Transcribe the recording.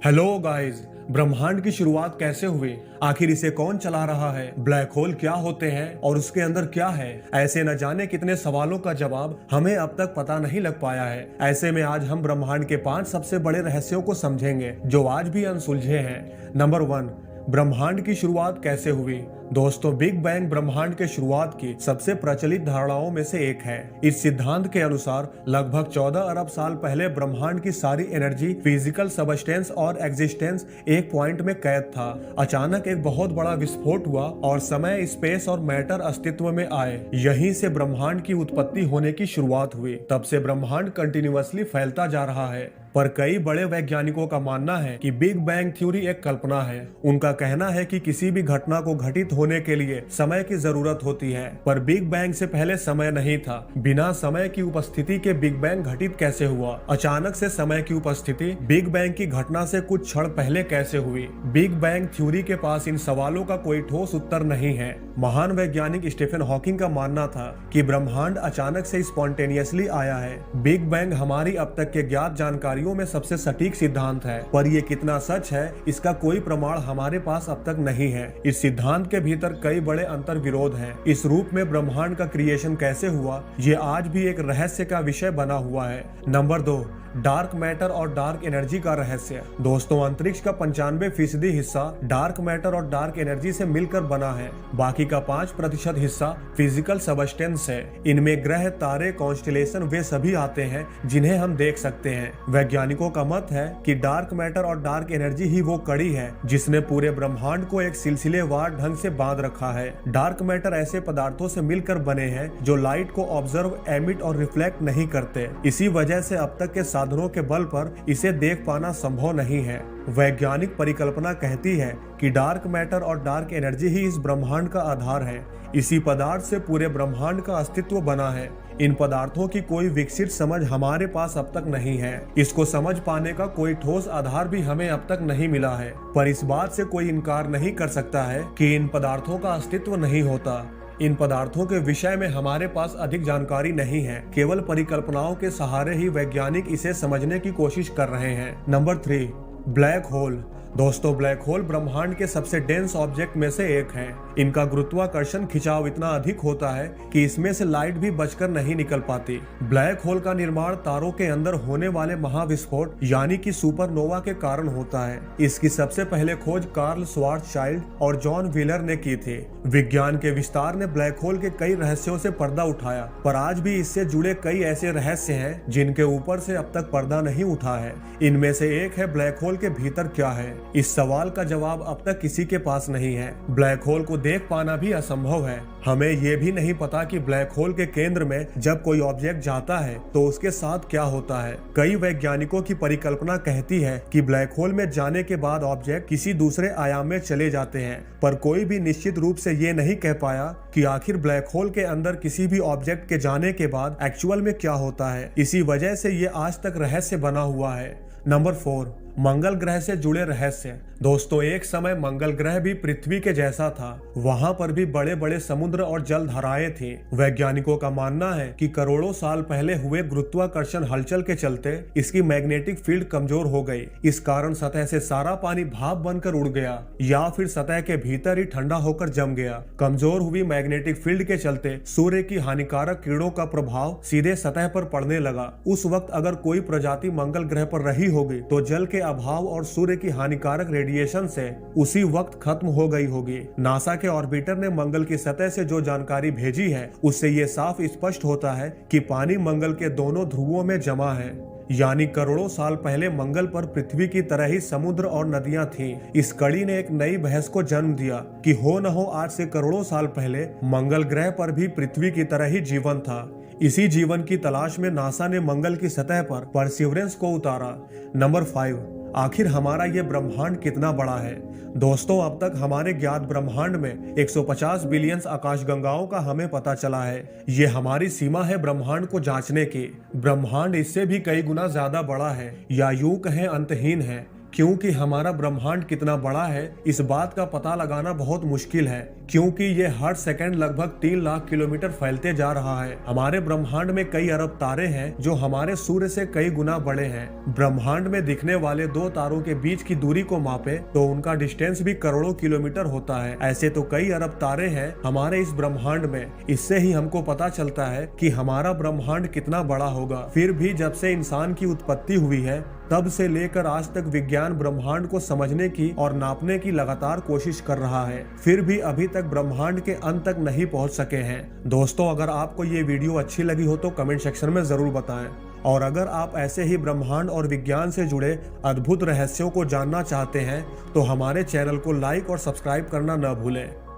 Hello guys. ब्रह्मांड की शुरुआत कैसे हुई? आखिर इसे कौन चला रहा है? ब्लैक होल क्या होते हैं और उसके अंदर क्या है? ऐसे न जाने कितने सवालों का जवाब हमें अब तक पता नहीं लग पाया है। ऐसे में आज हम ब्रह्मांड के 5 सबसे बड़े रहस्यों को समझेंगे जो आज भी अनसुलझे हैं। नंबर 1, ब्रह्मांड की शुरुआत कैसे हुई? दोस्तों, बिग बैंग ब्रह्मांड के शुरुआत की सबसे प्रचलित धारणाओं में से एक है। इस सिद्धांत के अनुसार लगभग 14 अरब साल पहले ब्रह्मांड की सारी एनर्जी, फिजिकल सबस्टेंस और एग्जिस्टेंस एक पॉइंट में कैद था। अचानक एक बहुत बड़ा विस्फोट हुआ और समय, स्पेस और मैटर अस्तित्व में आए। यहीं से ब्रह्मांड की उत्पत्ति होने की शुरुआत हुई। तब से ब्रह्मांड कंटिन्यूअसली फैलता जा रहा है। पर कई बड़े वैज्ञानिकों का मानना है कि बिग बैंग थ्योरी एक कल्पना है। उनका कहना है कि किसी भी घटना को घटित होने के लिए समय की जरूरत होती है, पर बिग बैंग से पहले समय नहीं था। बिना समय की उपस्थिति के बिग बैंग घटित कैसे हुआ? अचानक से समय की उपस्थिति बिग बैंग की घटना से कुछ क्षण पहले कैसे हुई? बिग बैंग थ्योरी के पास इन सवालों का कोई ठोस उत्तर नहीं है। महान वैज्ञानिक स्टीफन हॉकिंग का मानना था कि ब्रह्मांड अचानक से स्पॉन्टेनियसली आया है। बिग बैंग हमारी अब तक के ज्ञात जानकारी में सबसे सटीक सिद्धांत है, पर यह कितना सच है इसका कोई प्रमाण हमारे पास अब तक नहीं है। इस सिद्धांत के भीतर कई बड़े अंतर विरोध हैं। इस रूप में ब्रह्मांड का क्रिएशन कैसे हुआ, ये आज भी एक रहस्य का विषय बना हुआ है। नंबर 2, डार्क मैटर और डार्क एनर्जी का रहस्य। दोस्तों, अंतरिक्ष का 95% हिस्सा डार्क मैटर और डार्क एनर्जी से मिलकर बना है। बाकी का 5% हिस्सा फिजिकल सबस्टेंस है। इनमें ग्रह, तारे, कॉन्स्टेलेशन वे सभी आते हैं जिन्हें हम देख सकते हैं। वैज्ञानिकों का मत है कि डार्क मैटर और डार्क एनर्जी ही वो कड़ी है जिसने पूरे ब्रह्मांड को एक सिलसिलेवार ढंग से बांध रखा है। डार्क मैटर ऐसे पदार्थों से मिलकर बने हैं जो लाइट को ऑब्जर्व, एमिट और रिफ्लेक्ट नहीं करते। इसी वजह से अब तक के साधनों के बल पर इसे देख पाना संभव नहीं है। वैज्ञानिक परिकल्पना कहती है कि डार्क मैटर और डार्क एनर्जी ही इस ब्रह्मांड का आधार है। इसी पदार्थ से पूरे ब्रह्मांड का अस्तित्व बना है। इन पदार्थों की कोई विकसित समझ हमारे पास अब तक नहीं है। इसको समझ पाने का कोई ठोस आधार भी हमें अब तक नहीं मिला है। पर इस बात से कोई इनकार नहीं कर सकता है कि इन पदार्थों का अस्तित्व नहीं होता। इन पदार्थों के विषय में हमारे पास अधिक जानकारी नहीं है। केवल परिकल्पनाओं के सहारे ही वैज्ञानिक इसे समझने की कोशिश कर रहे हैं। Number 3, black hole. दोस्तों, ब्लैक होल ब्रह्मांड के सबसे डेंस ऑब्जेक्ट में से एक है। इनका गुरुत्वाकर्षण खिंचाव इतना अधिक होता है कि इसमें से लाइट भी बचकर नहीं निकल पाती। ब्लैक होल का निर्माण तारों के अंदर होने वाले महाविस्फोट यानी कि सुपरनोवा के कारण होता है। इसकी सबसे पहले खोज कार्ल श्वार्ज़शाइल्ड और जॉन व्हीलर ने की थी। विज्ञान के विस्तार ने ब्लैक होल के कई रहस्यों से पर्दा उठाया, पर आज भी इससे जुड़े कई ऐसे रहस्य हैं जिनके ऊपर से अब तक पर्दा नहीं उठा है। इनमें से एक है ब्लैक होल के भीतर क्या है। इस सवाल का जवाब अब तक किसी के पास नहीं है। ब्लैक होल को देख पाना भी असंभव है। हमें ये भी नहीं पता कि ब्लैक होल के केंद्र में जब कोई ऑब्जेक्ट जाता है तो उसके साथ क्या होता है। कई वैज्ञानिकों की परिकल्पना कहती है कि ब्लैक होल में जाने के बाद ऑब्जेक्ट किसी दूसरे आयाम में चले जाते हैं, पर कोई भी निश्चित रूप से ये नहीं कह पाया कि आखिर ब्लैक होल के अंदर किसी भी ऑब्जेक्ट के जाने के बाद एक्चुअल में क्या होता है। इसी वजह से ये आज तक रहस्य बना हुआ है। नंबर 4, मंगल ग्रह से जुड़े रहस्य। दोस्तों, एक समय मंगल ग्रह भी पृथ्वी के जैसा था। वहां पर भी बड़े बड़े समुद्र और जल धाराएं थी। वैज्ञानिकों का मानना है कि करोड़ों साल पहले हुए गुरुत्वाकर्षण हलचल के चलते इसकी मैग्नेटिक फील्ड कमजोर हो गई। इस कारण सतह से सारा पानी भाप बनकर उड़ गया या फिर सतह के भीतर ही ठंडा होकर जम गया। कमजोर हुई मैग्नेटिक फील्ड के चलते सूर्य की हानिकारक किरणों का प्रभाव सीधे सतह पर पड़ने लगा। उस वक्त अगर कोई प्रजाति मंगल ग्रह पर रही होगी तो जल के अभाव और सूर्य की हानिकारक रेडिएशन से उसी वक्त खत्म हो गई होगी। नासा के ऑर्बिटर ने मंगल की सतह से जो जानकारी भेजी है उससे ये साफ स्पष्ट होता है कि पानी मंगल के दोनों ध्रुवों में जमा है। यानी करोड़ों साल पहले मंगल पर पृथ्वी की तरह ही समुद्र और नदियां थीं। इस कड़ी ने एक नई बहस को जन्म दिया कि हो न हो आज से करोड़ों साल पहले मंगल ग्रह पर भी पृथ्वी की तरह ही जीवन था। इसी जीवन की तलाश में नासा ने मंगल की सतह पर परसिवरेंस को उतारा। नंबर 5, आखिर हमारा ये ब्रह्मांड कितना बड़ा है। दोस्तों, अब तक हमारे ज्ञात ब्रह्मांड में 150 बिलियन आकाशगंगाओं का हमें पता चला है। ये हमारी सीमा है ब्रह्मांड को जांचने की। ब्रह्मांड इससे भी कई गुना ज्यादा बड़ा है या यूं कहें अंतहीन है। क्योंकि हमारा ब्रह्मांड कितना बड़ा है इस बात का पता लगाना बहुत मुश्किल है, क्योंकि ये हर सेकंड लगभग 3 लाख किलोमीटर फैलते जा रहा है। हमारे ब्रह्मांड में कई अरब तारे हैं जो हमारे सूर्य से कई गुना बड़े हैं। ब्रह्मांड में दिखने वाले दो तारों के बीच की दूरी को मापे तो उनका डिस्टेंस भी करोड़ों किलोमीटर होता है। ऐसे तो कई अरब तारे हैं हमारे इस ब्रह्मांड में। इससे ही हमको पता चलता है कि हमारा ब्रह्मांड कितना बड़ा होगा। फिर भी जब से इंसान की उत्पत्ति हुई है तब से लेकर आज तक विज्ञान ब्रह्मांड को समझने की और नापने की लगातार कोशिश कर रहा है, फिर भी अभी तक ब्रह्मांड के अंत तक नहीं पहुंच सके हैं। दोस्तों, अगर आपको ये वीडियो अच्छी लगी हो तो कमेंट सेक्शन में जरूर बताएं, और अगर आप ऐसे ही ब्रह्मांड और विज्ञान से जुड़े अद्भुत रहस्यों को जानना चाहते हैं तो हमारे चैनल को लाइक और सब्सक्राइब करना न भूलें।